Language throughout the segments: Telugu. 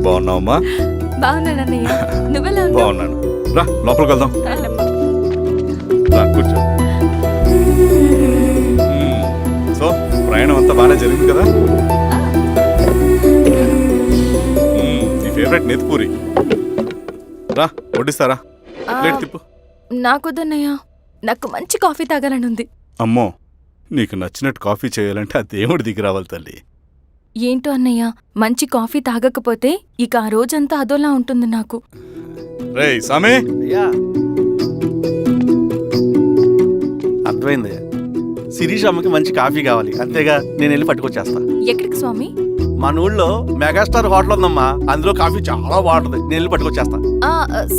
బాగున్నావమ్మా? బాగున్నానన్నయ్య, నువ్వెలా ఉన్నావు? బాగున్నాను. రా లోపలికి వెళ్దాం. రా కూర్చో. సో ప్రయాణం అంతా బాగానే జరిగింది కదా? నీ ఫేవరెట్ నెత్తిపూరి. రా వడ్డిస్తారా? ప్లేట్ తిప్పు. నాకొద్దన్నయ్య, నాకు మంచి కాఫీ తాగాలని ఉంది. అమ్మో, నీకు నచ్చినట్టు కాఫీ చేయాలంటే ఆ దేవుడి దిగి రావాలి తల్లి. ఏంటో అన్నయ్య, మంచి కాఫీ తాగకపోతే ఇక ఆ రోజంతా అదోలా ఉంటుంది నాకు. రేయ్ సామే, అర్థమైంది. శిరీష్ అమ్మకి మంచి కాఫీ కావాలి, అంతేగా నేను వెళ్ళి పట్టుకొచ్చేస్తా. ఎక్కడికి స్వామి? మన ఊళ్ళో మెగాస్టార్ హోటల్ ఉందమ్మా, అందులో కాఫీ చాలా బాగుంటుంది, నేను వెళ్ళి పట్టుకొచ్చేస్తా.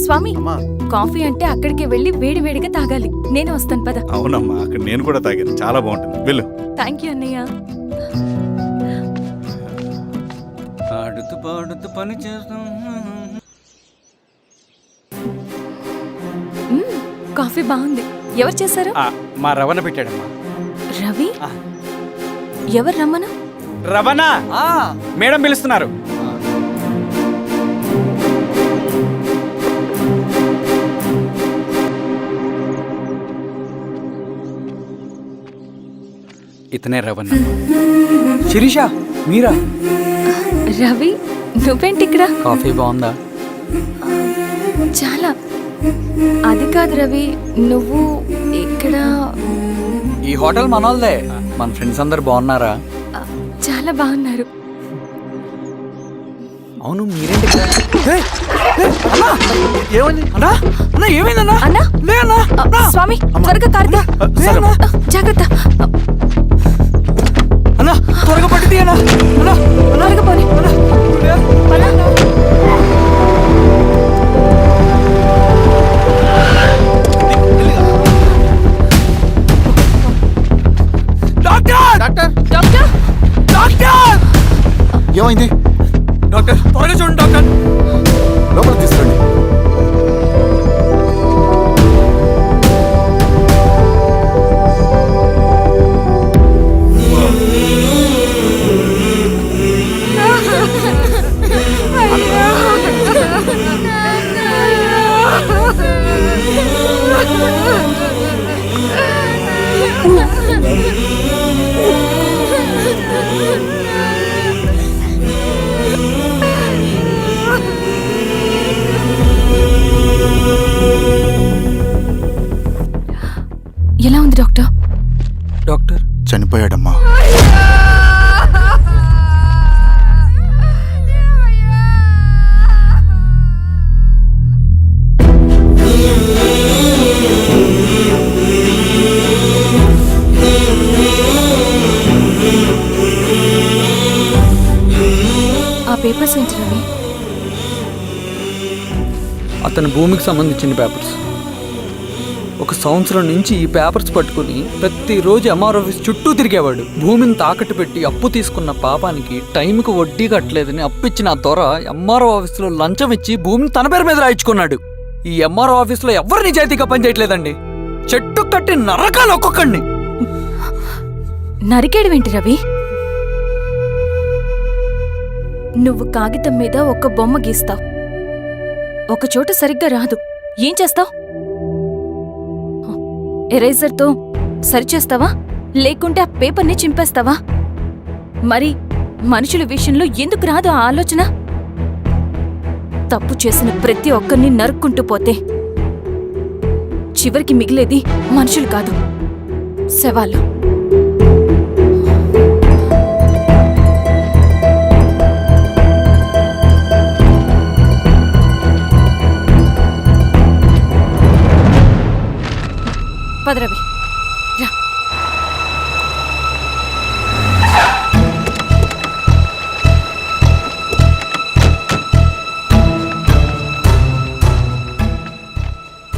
స్వామి, అమ్మా కాఫీ అంటే అక్కడికి వెళ్ళి వేడి వేడిగా తాగాలి. నేను వస్తాను పద. అవునమ్మా, అక్కడ నేను కూడా తాగాను, చాలా బాగుంటుంది, వెళ్ళు. థ్యాంక్ యూ అన్నయ్య. ఆడుతూ పాడుతూ పని చేస్తాం. కాఫీ బాగుంది. ఎవరు చేశారు? మా రవణ పెట్టాడమ్మా. రవి? ఎవరు రమ్మను? రవణ మేడం పిలుస్తున్నారు. ఇతనే రవణ. శిరీష మీరా? రవి, నువ్వేంటి ఇక్కడ? కాఫీ బాగుందా? చాలా. అది కాదు రవి, నువ్వు ఇక్కడ? ఈ హోటల్ మనోల్దే. మన ఫ్రెండ్స్ అందరు బాగున్నారా? చాలా బాగున్నారు. అవును, మీరేంటి ఇక్కడ? ఏమైంది అన్నా అన్నా, ఏమైందన్నా? అన్నా? లే అన్నా. స్వామి, త్వరగా కారుతా. జాగ్రత్త. అన్నా త్వరగా పట్టి తీయనా. అన్నా త్వరగా పోనీ. Doctor doctor! డాక్టర్! ఏమైంది? డాక్టర్ త్వరగా చూడండి డాక్టర్. లోపల తీసుకురండి. ఎలా ఉంది డాక్టర్? డాక్టర్ చనిపోయాడమ్మా. ఆ పేపర్స్ ఏంటి రవి? అతని భూమికి సంబంధించిన పేపర్స్. ఒక సంవత్సరం నుంచి ఈ పేపర్స్ పట్టుకుని ప్రతిరోజు ఎంఆర్ ఆఫీస్ చుట్టూ తిరిగేవాడు. భూమిని తాకట్టు పెట్టి అప్పు తీసుకున్న పాపానికి టైంకి వడ్డీ కట్టలేదని అప్పిచ్చిన ఆ దొర ఎంఆర్ఓ ఆఫీస్లో లంచం ఇచ్చి భూమిని తన పేరు మీద రాయించుకున్నాడు. ఈ ఎంఆర్ఓ ఆఫీస్లో ఎవరు నిజాయితీగా పనిచేయట్లేదండి. చెట్టు కట్టి నరకాలు ఒక్కొక్కడిని. నరికేయడమేంటి రవి? నువ్వు కాగితం మీద ఒక బొమ్మ గీస్తావు, ఒక చోట సరిగ్గా రాదు, ఏం చేస్తావు? ఎరేజర్తో సరిచేస్తావా, లేకుంటే ఆ పేపర్ని చింపేస్తావా? మరి మనుషుల విషయంలో ఎందుకు రాదు ఆ ఆలోచన? తప్పు చేసిన ప్రతి ఒక్కరిని నరుక్కుంటూ పోతే చివరికి మిగిలేది మనుషులు కాదు, శవాలు. పదరవి రా.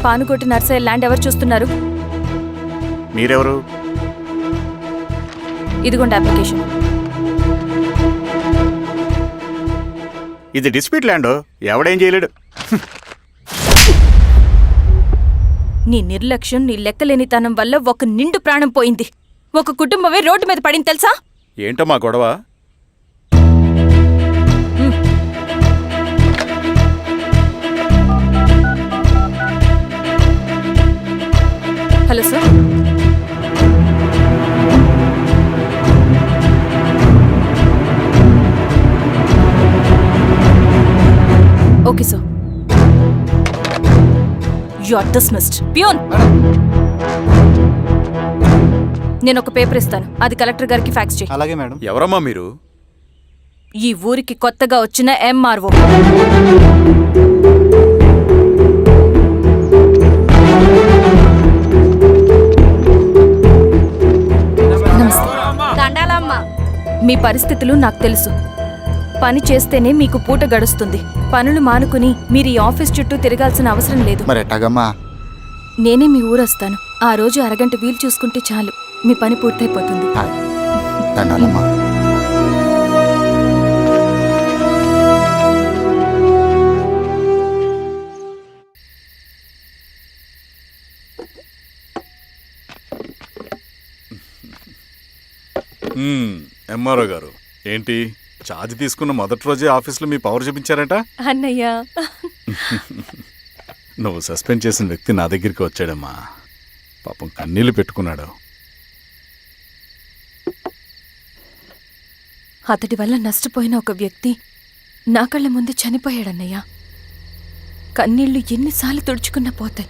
పానుకోటి నర్సయ్య ల్యాండ్ ఎవరు చూస్తున్నారు? మీరెవరు? ఇదిగోండి అప్లికేషన్. ఇది డిస్ప్యూట్ ల్యాండ్, ఎవడేం చేయలేడు. నీ నిర్లక్ష్యం, నీ లెక్కలేనితనం వల్ల ఒక నిండు ప్రాణం పోయింది. ఒక కుటుంబమే రోడ్డు మీద పడింది తెలుసా? ఏంటమ్మా గొడవ? Hello sir. Okay sir. You are dismissed. Peon, నేను ఒక పేపర్ ఇస్తాను, అది కలెక్టర్ గారికి ఫ్యాక్స్ చేయి. అలాగే మేడం. ఎవరమ్మా మీరు? ఈ ఊరికి కొత్తగా వచ్చిన ఎంఆర్ఓ. మీ పరిస్థితులు నాకు తెలుసు. పని చేస్తేనే మీకు పూట గడుస్తుంది. పనులు మానుకుని మీరు ఈ ఆఫీస్ చుట్టూ తిరగాల్సిన అవసరం లేదు. మరి ఎట్టాగమ్మా? నేనే మీ ఊరొస్తాను. ఆ రోజు అరగంట వీలు చూసుకుంటే చాలు, మీ పని పూర్తయిపోతుంది. దండాలమ్మా. ఎంఆర్ఓ గారు, ఏంటి ఛార్జ్ తీసుకున్న మొదటి రోజే ఆఫీస్లో మీ పవర్ చూపించారట? అన్నయ్య, నువ్వు సస్పెండ్ చేసిన వ్యక్తి నా దగ్గరికి వచ్చాడమ్మా. పాపం కన్నీళ్లు పెట్టుకున్నాడు. అతడి వల్ల నష్టపోయిన ఒక వ్యక్తి నా కళ్ళ ముందు చనిపోయాడన్నయ్య. కన్నీళ్లు ఎన్నిసార్లు తుడుచుకున్నా పోతాయి,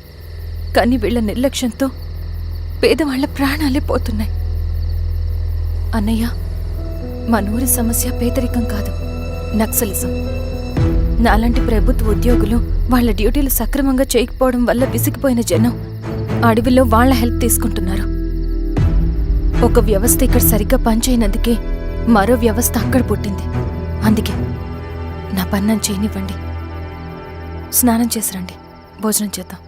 కానీ వీళ్ల నిర్లక్ష్యంతో పేదవాళ్ల ప్రాణాలే పోతున్నాయి. అన్నయ్య, మన ఊరి సమస్య పేదరికం కాదు, నక్సలిజం. నాలాంటి ప్రభుత్వ ఉద్యోగులు వాళ్ల డ్యూటీలు సక్రమంగా చేయకపోవడం వల్ల విసిగిపోయిన జనం అడవిలో వాళ్ల హెల్ప్ తీసుకుంటున్నారు. ఒక వ్యవస్థ ఇక్కడ సరిగ్గా పనిచేయనందుకే మరో వ్యవస్థ అక్కడ పుట్టింది. అందుకే నా పన్నం చేయనివ్వండి. స్నానం చేసి రండి, భోజనం చేద్దాం.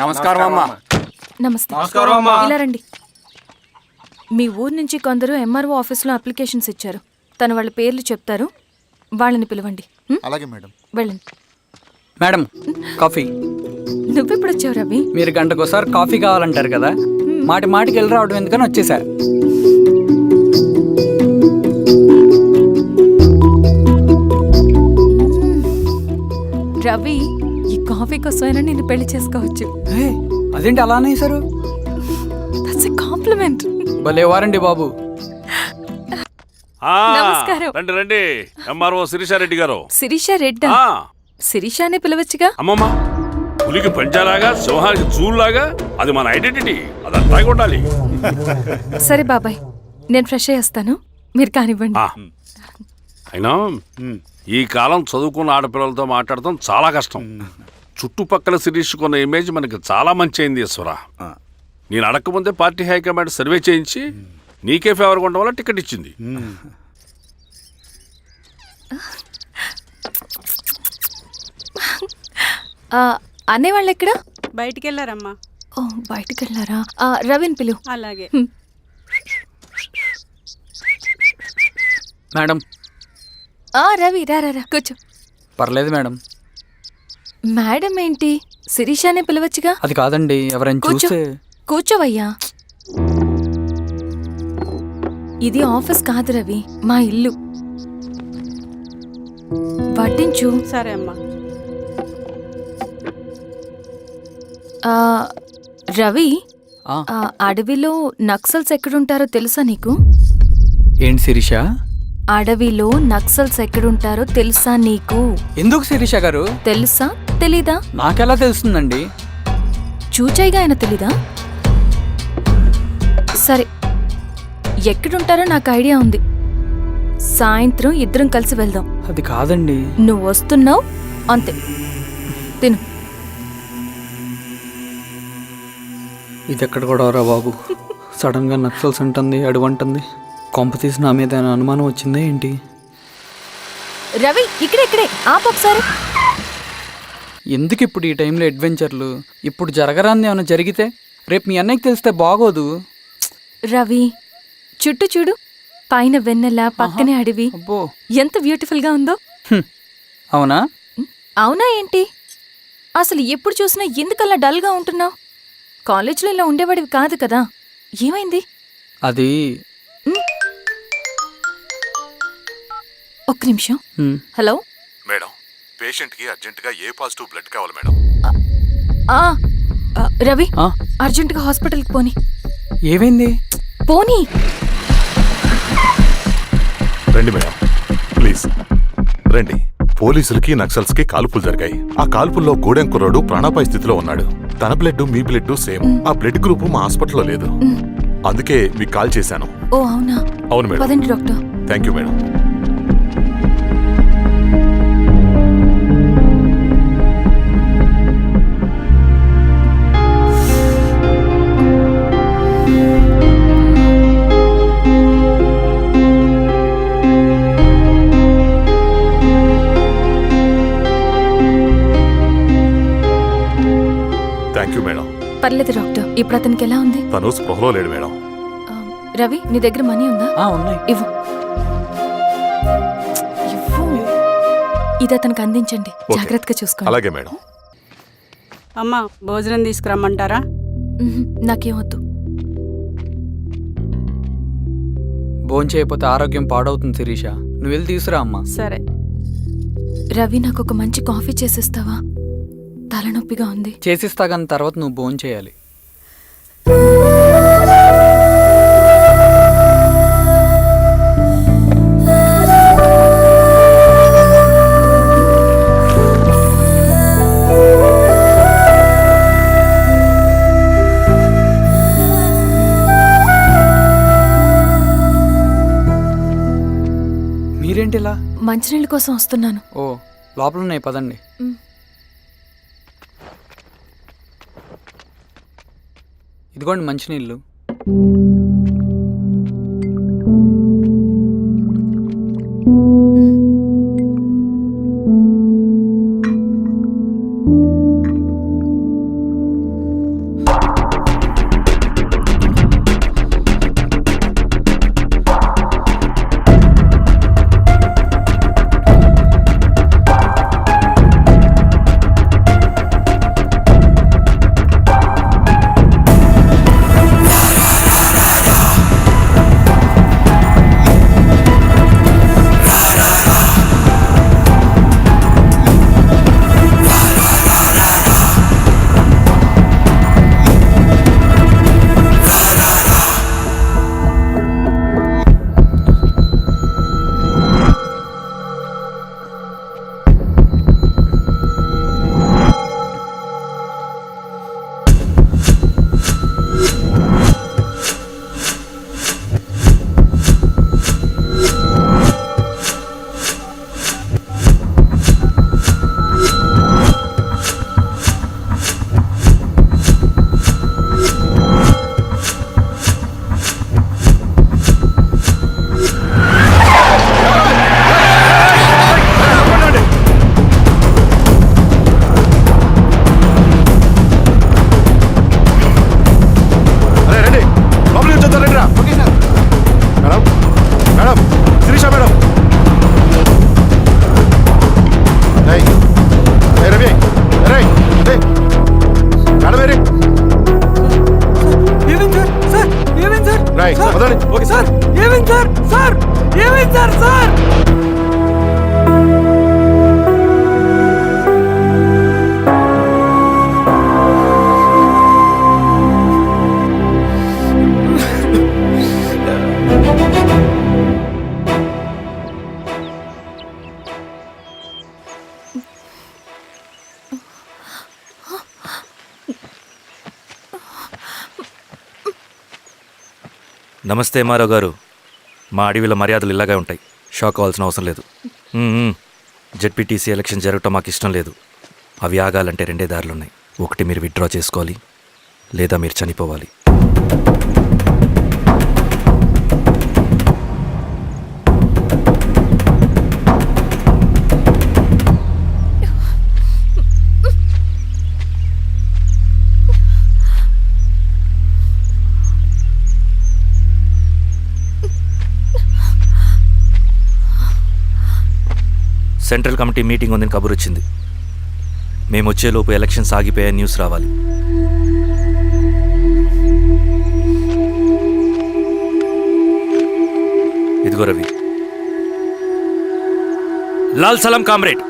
నమస్కారం అమ్మా. నమస్తే. ఇలా రండి. మీ ఊరు నుంచి కొందరు ఎంఆర్ఓ ఆఫీస్లో అప్లికేషన్స్ ఇచ్చారు. తను వాళ్ళ పేర్లు చెప్తారు, వాళ్ళని పిలవండి. అలాగే మేడం. వెళ్ళండి. Madam, coffee. నువ్వెప్పుడు వచ్చావు రవి? మీరు గంటకోసారి కాఫీ కావాలంటారు కదా, మాటి మాటికి వెళ్ళి రావడం ఎందుకని వచ్చేసా. రవి, ఈ కాఫీ కోసమైనా నిన్ను పెళ్లి చేసుకోవచ్చు. అదేంటి అలా అనేసారు? That's a compliment. భలే వారండి బాబు. నమస్కారం. రండి రండి. ఎంఆర్ఓ శిరీషారెడ్డి గారు. శిరీష రెడ్డా? శిరీష అనే పిలవచ్చుగా. అమ్మమ్మ, పులికి పంచాలాగా సింహానికి చూలాగా అది మన ఐడెంటిటీ, అదంతా ఉండాలి. సరే బాబాయ్, నేను ఫ్రెష్ అయ్యేస్తాను, మీరు కానివ్వండి. అయినా ఈ కాలం చదువుకున్న ఆడపిల్లలతో మాట్లాడటం చాలా కష్టం. చుట్టుపక్కల శిరీష్ కొన్న ఇమేజ్ మనకి చాలా మంచి అయింది ఈశ్వరా. నేను అడగకముందే పార్టీ హైకమాండ్ సర్వే చేయించి నీకే ఫేవర్గా ఉండడం వల్ల టికెట్ ఇచ్చింది. అనేవాళ్ళు ఎక్కడ? బయటికి వెళ్ళారమ్మా. ఓ, బయటికి వెళ్ళారా? రవిని పిలువు. అలాగే. మేడం. రవి రా రా, కూర్చో. పర్లేదు మేడం. మేడం ఏంటి, శిరీషానే పిలవచ్చుగా. అది కాదండి, ఎవరైనా చూస్తే. కూర్చోవయ్యా. ఇది ఆఫీస్ కాదు రవి, మా ఇల్లు. వడ్డించు. సరే అమ్మా. రవి, అడవిలో నక్సల్స్ ఎక్కడుంటారో తెలుసా నీకు? ఏంటి శిరీష? అడవిలో నక్సల్స్ ఎక్కడుంటారో తెలుసా నీకు? ఎందుకు శిరీష గారు? తెలుసా తెలీదా? నాకెలా తెలుస్తుందండి? చూచాయిగా ఆయన తెలీదా? సరే, ఎక్కడుంటారో నాకు ఐడియా ఉంది. సాయంత్రం ఇద్దరం కలిసి వెళ్దాం. అది కాదండి. నువ్వు వస్తున్నావు అంతే, తిను. ఇది ఎక్కడ కూడా రా బాబు, సడన్ గా నక్సల్స్ అంటుంది, అడుగుంటుంది. కొంప తీసి నా మీద అనుమానం వచ్చిందే ఏంటి? రవి, ఇక్కడే ఆపొకసారి. ఎందుకు ఇప్పుడు ఈ టైంలో అడ్వెంచర్లు? ఇప్పుడు జరగరాంది ఏమైనా జరిగితే రేపు మీ అన్నయ్యకి తెలిస్తే బాగోదు. రవి, చుట్టూ చూడు, పైన వెన్నెల, పక్కనే అడవి. అబ్బో. ఎంత బ్యూటిఫుల్ గా ఉందో. అవునా? అవునా ఏంటి? అసలు ఎప్పుడు చూసినా ఎందుకలా డల్ గా ఉంటున్నావు? కాలేజీలో ఇలా ఉండేవాడివి కాదు కదా, ఏమైంది? అది ఒక్క నిమిషం. హలో. మేడం, పేషెంట్కి అర్జెంటుగా ఏ పాజిటివ్ బ్లడ్ కావాలి మేడం. రవి, ఆ? అర్జెంటుగా హాస్పిటల్కి పోని. ఏమైంది? పోనీ. రండి మేడం, ప్లీజ్ రండి. పోలీసులకి నక్సల్స్కి కాల్పులు జరిగాయి. ఆ కాల్పుల్లో గూడెం కుర్రాడు ప్రాణాపాయ స్థితిలో ఉన్నాడు. తన బ్లడ్ మీ బ్లడ్ సేమ్. ఆ బ్లడ్ గ్రూప్ మా హాస్పిటల్లో లేదు. అందుకే మీకు కాల్ చేశాను. ఓ అవునా? అవును మేడం. పదండి doctor. Thank you madam. Thank you madam. పర్లేదు డాక్టర్, ఇప్పుడు అతనికి ఎలా ఉంది? తను స్పృహలో లేడు మేడం. రవి, నీ దగ్గర మనీ ఉందా? ఉన్నాయి. ఇవ్వు. ఇవ్వు. ఇది అతనికి అందించండి, ఓకే. జాగ్రత్తగా చూసుకోండి. అలాగే మేడం. అమ్మా, భోజనం తీసుకురమ్మంటారా? నాకేం వద్దు. భోంచేయకపోతే ఆరోగ్యం పాడవుతుంది శిరీష. నువ్వు వెళ్ళి తీసురా అమ్మా. సరే. రవి, నాకు ఒక మంచి కాఫీ చేసిస్తావా? తలనొప్పిగా ఉంది. చేసిస్తా కానీ తర్వాత నువ్వు భోంచేయాలి. మీరేంటిలా? మంచినీళ్ళ కోసం వస్తున్నాను. ఓ, లోపలున్నాయి, పదండి. ఇదిగోండి మంచినీళ్ళు. సార్ ఏమైంది సార్? సార్ ఏమైంది సార్? సార్ నమస్తే మారో గారు. మా అడవిలో మర్యాదలు ఇలాగే ఉంటాయి. షాక్ అవ్వాల్సిన అవసరం లేదు. జెడ్పీటీసీ ఎలక్షన్ జరగటం మాకు ఇష్టం లేదు. అవి ఆగాలంటే రెండే దారులున్నాయి. ఒకటి మీరు విత్డ్రా చేసుకోవాలి, లేదా మీరు చనిపోవాలి. సెంట్రల్ కమిటీ మీటింగ్ ఉందని కబురు వచ్చింది. మేము వచ్చేలోపు ఎలక్షన్స్ ఆగిపోయే న్యూస్ రావాలి. ఇదిగో రవి. లాల్ సలాం కామ్రేడ్.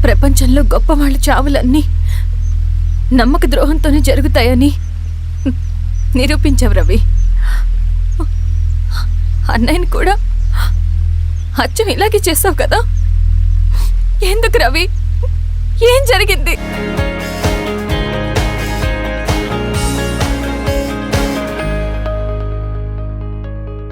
ప్రపంచంలో గొప్పవాళ్ళ చావులన్నీ నమ్మక ద్రోహంతోనే జరుగుతాయని నిరూపించావు రవి. అన్నయ్యని కూడా అచ్చం ఇలాగే చేస్తావు కదా? ఎందుకు రవి? ఏం జరిగింది?